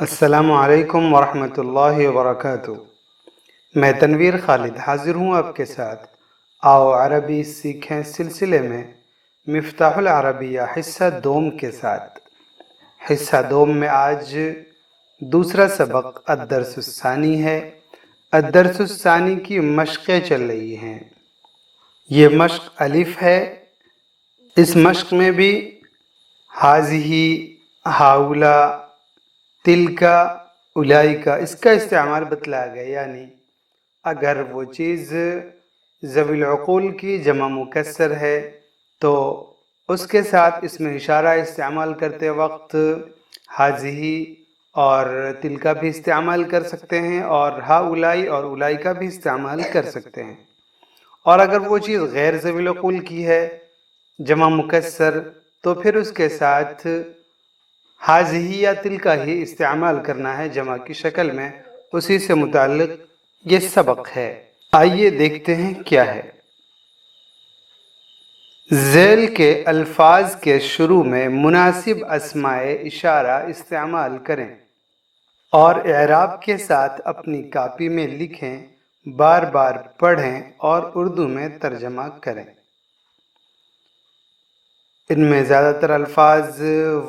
السلام علیکم ورحمۃ اللہ وبرکاتہ۔ میں تنویر خالد حاضر ہوں آپ کے ساتھ آؤ عربی سیکھیں سلسلے میں مفتاح العربیہ حصہ دوم کے ساتھ۔ حصہ دوم میں آج دوسرا سبق الدرس الثانی ہے۔ الدرس الثانی کی مشقیں چل رہی ہیں۔ یہ مشق الف ہے۔ اس مشق میں بھی حاضی، ہاؤلا، تلکا، اولائکا اس کا استعمال بتلایا گیا، یعنی اگر وہ چیز ذوی العقول کی جمع مکسر ہے تو اس کے ساتھ اس میں اشارہ استعمال کرتے وقت حاضی اور تلکا بھی استعمال کر سکتے ہیں، اور ہا اولائی اور اولائکا بھی استعمال کر سکتے ہیں۔ اور اگر وہ چیز غیر ذوی العقول کی ہے جمع مکسر تو پھر اس کے ساتھ حاضی یا تلکا ہی استعمال کرنا ہے جمع کی شکل میں۔ اسی سے متعلق یہ سبق ہے۔ آئیے دیکھتے ہیں کیا ہے۔ ذیل کے الفاظ کے شروع میں مناسب اسماء اشارہ استعمال کریں اور اعراب کے ساتھ اپنی کاپی میں لکھیں، بار بار پڑھیں اور اردو میں ترجمہ کریں۔ ان میں زیادہ تر الفاظ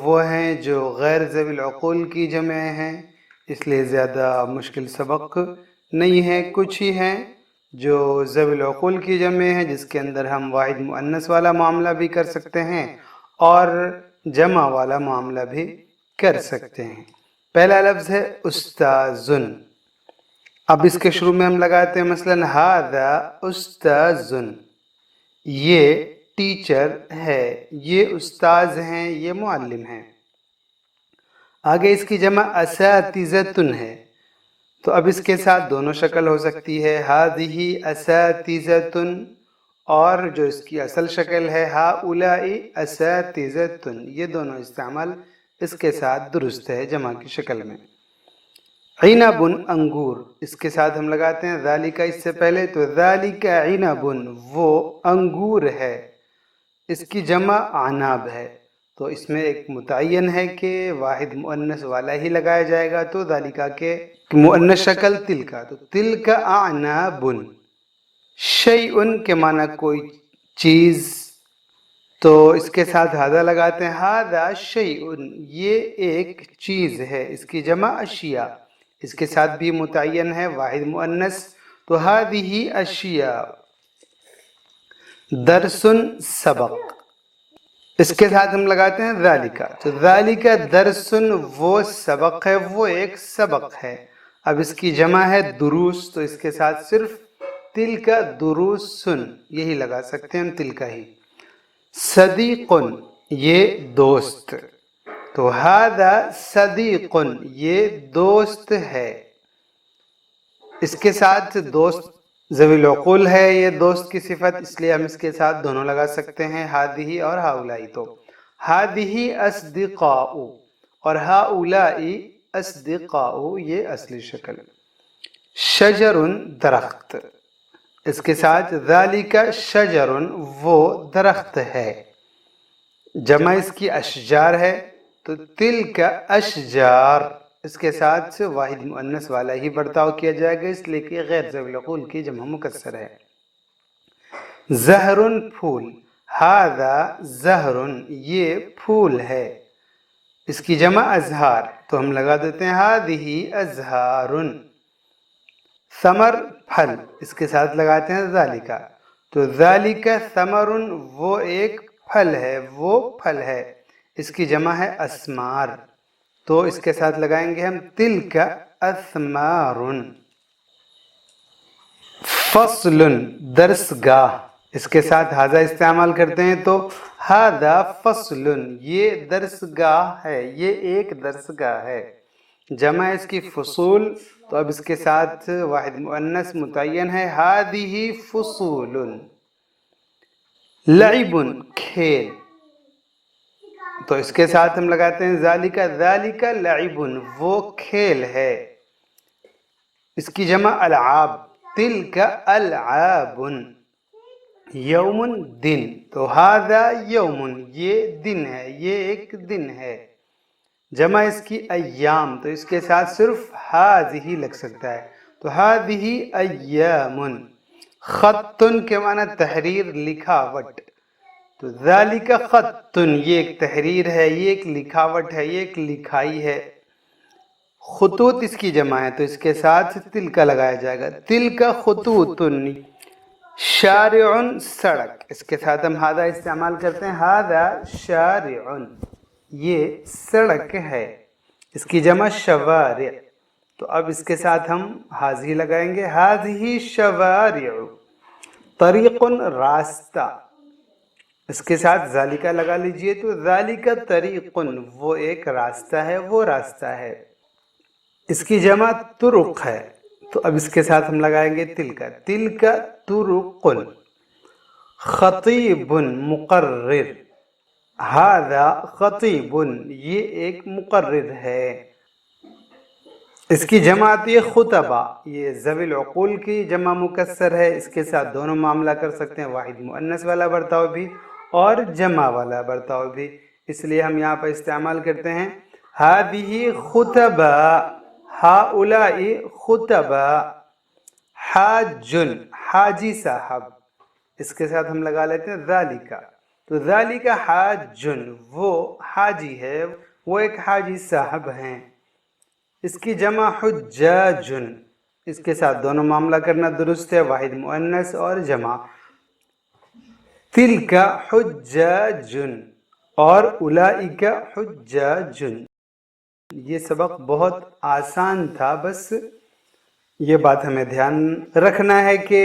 وہ ہیں جو غیر ذوی العقول کی جمع ہیں، اس لیے زیادہ مشکل سبق نہیں ہے۔ کچھ ہی ہیں جو ذوی العقول کی جمع ہیں، جس کے اندر ہم واحد مؤنث والا معاملہ بھی کر سکتے ہیں اور جمع والا معاملہ بھی کر سکتے ہیں۔ پہلا لفظ ہے استاذن۔ اب اس کے شروع میں ہم لگاتے ہیں مثلا ھذا استاذن، یہ ٹیچر ہے، یہ استاذ ہیں، یہ معلم ہیں۔ آگے اس کی جمع اساتذۃن ہے، تو اب اس کے ساتھ دونوں شکل ہو سکتی ہے، ھذہ اساتذۃن، اور جو اس کی اصل شکل ہے ھؤلاء اساتذۃن، یہ دونوں استعمال اس کے ساتھ درست ہے جمع کی شکل میں۔ عنب انگور، اس کے ساتھ ہم لگاتے ہیں ذالک اس سے پہلے، تو ذالک عنب، وہ انگور ہے، اس کی جمع عناب ہے، تو اس میں ایک متعین ہے کہ واحد مؤنث والا ہی لگایا جائے گا، تو ذالکا کے مؤنث شکل تلکا، تو تلک اعناب۔ شیئن کے معنی کوئی چیز، تو اس کے ساتھ ھذا لگاتے ہیں، ھذا شیئن، یہ ایک چیز ہے، اس کی جمع اشیاء، اس کے ساتھ بھی متعین ہے واحد مؤنث، تو ھذہ اشیاء۔ درسن سبق، اس کے ساتھ ہم لگاتے ہیں ذالک، تو ذالک درسن، وہ سبق ہے، وہ ایک سبق ہے۔ اب اس کی جمع ہے دروس، تو اس کے ساتھ صرف تلک دروسن یہی لگا سکتے ہیں ہم، تلکا ہی۔ صدیقن، یہ دوست، تو ھذا صدیقن، یہ دوست ہے، اس کے ساتھ دوست ذوی العقول ہے، یہ دوست کی صفت، اس لیے ہم اس کے ساتھ دونوں لگا سکتے ہیں، ھذہ اور ھؤلاء، تو ھذہ اصدقاء اور ھؤلاء اصدقاء، یہ اصلی شکل۔ شجر درخت، اس کے ساتھ ذالک شجر، وہ درخت ہے، جمع اس کی اشجار ہے، تو تلک اشجار، اس کے ساتھ واحد مؤنث والا ہی برتاؤ کیا جائے گا، اس لیے کہ غیر ذوی العقول کی جمع مکسر ہے۔ زہر پھول، ھذا زہر، یہ پھول ہے، اس کی جمع ازہار، تو ہم لگا دیتے ہیں ھذہ ازہار۔ ثمر پھل، اس کے ساتھ لگاتے ہیں ذالک، تو ذالک ثمر، وہ ایک پھل ہے، وہ پھل ہے، اس کی جمع ہے اسمار، تو اس کے ساتھ لگائیں گے ہم تلک اثمار۔ فصل درس گاہ، اس کے ساتھ ھذا استعمال کرتے ہیں، تو ھذا فصل، یہ درس گاہ ہے، یہ ایک درس گاہ ہے، جمع اس کی فصول، تو اب اس کے ساتھ واحد مؤنث متعین ہے، ھذہ فصول۔ لعب کھیل، تو اس کے ساتھ ہم لگاتے ہیں ذالک، ذالک لعب، وہ کھیل ہے، اس کی جمع العاب، تلک العاب۔ یوم دن، تو ھذا یوم، یہ دن ہے، یہ ایک دن ہے، جمع اس کی ایام، تو اس کے ساتھ صرف ہذہ لگ سکتا ہے، تو ہذہ ایام۔ خطن کے معنی تحریر، لکھاوٹ، تو ذالک خطن یہ ایک تحریر ہے، یہ ایک لکھاوٹ ہے، یہ ایک لکھائی ہے۔ خطوط اس کی جمع ہے، تو اس کے ساتھ تل کا لگایا جائے گا، تل کا خطوطن۔ شارع سڑک، اس کے ساتھ ہم ہادہ استعمال کرتے ہیں، ہادہ شارع یہ سڑک ہے، اس کی جمع شوارع، تو اب اس کے ساتھ ہم ہاذہ لگائیں گے، ہذہ شوارع۔ طریق راستہ، اس کے ساتھ ذالکہ لگا لیجئے، تو ذالکہ طریق وہ ایک راستہ ہے، وہ راستہ ہے، اس کی جمع طرق ہے، تو اب اس کے ساتھ ہم لگائیں گے تلکا، تلکا طرق۔ خطیب مقرر، ہذا خطیب یہ ایک مقرر ہے، اس کی جمع آتی ہے خطبہ، یہ ذوی العقول کی جمع مکسر ہے، اس کے ساتھ دونوں معاملہ کر سکتے ہیں، واحد مؤنث والا برتاؤ بھی اور جمع والا برتاؤ بھی، اس لیے ہم یہاں پر استعمال کرتے ہیں ہذہ خطبہ، ہؤلاء خطبہ۔ حاج حاجی صاحب، اس کے ساتھ ہم لگا لیتے ہیں ذالکہ، تو ذالکہ حاج وہ حاجی ہے، وہ ایک حاجی صاحب ہیں، اس کی جمع حجاج، اس کے ساتھ دونوں معاملہ کرنا درست ہے، واحد مؤنث اور جمع۔ تلک حجاج اور اولئک حجاج۔ یہ سبق بہت آسان تھا، بس یہ بات ہمیں دھیان رکھنا ہے کہ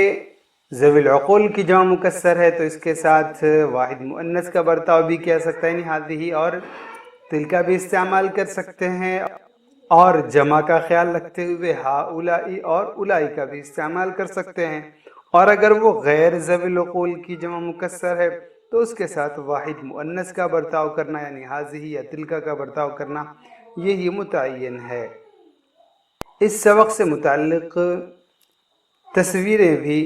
ذوی العقول کی جمع مکسر ہے، تو اس کے ساتھ واحد مؤنث کا برتاؤ بھی کہہ سکتا ہے، ہذہ اور تلکا بھی استعمال کر سکتے ہیں، اور جمع کا خیال رکھتے ہوئے ہؤلاء اور اولئک کا بھی استعمال کر سکتے ہیں، اور اگر وہ غیر ذوی العقول کی جمع مکسر ہے تو اس کے ساتھ واحد مؤنث کا برتاؤ کرنا، یعنی ہذہ یا تلکا کا برتاؤ کرنا، یہی متعین ہے۔ اس سبق سے متعلق تصویریں بھی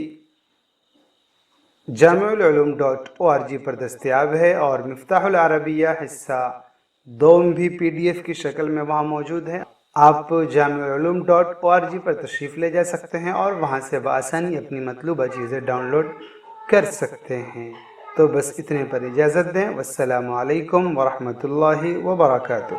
جامعالعلوم.org پر دستیاب ہے، اور مفتاح العربیہ حصہ دوم بھی PDF کی شکل میں وہاں موجود ہے، آپ جامعالعلوم.org پر تشریف لے جا سکتے ہیں اور وہاں سے بآسانی اپنی مطلوبہ چیزیں ڈاؤن لوڈ کر سکتے ہیں۔ تو بس اتنے پر اجازت دیں، والسلام علیکم ورحمۃ اللہ وبرکاتہ۔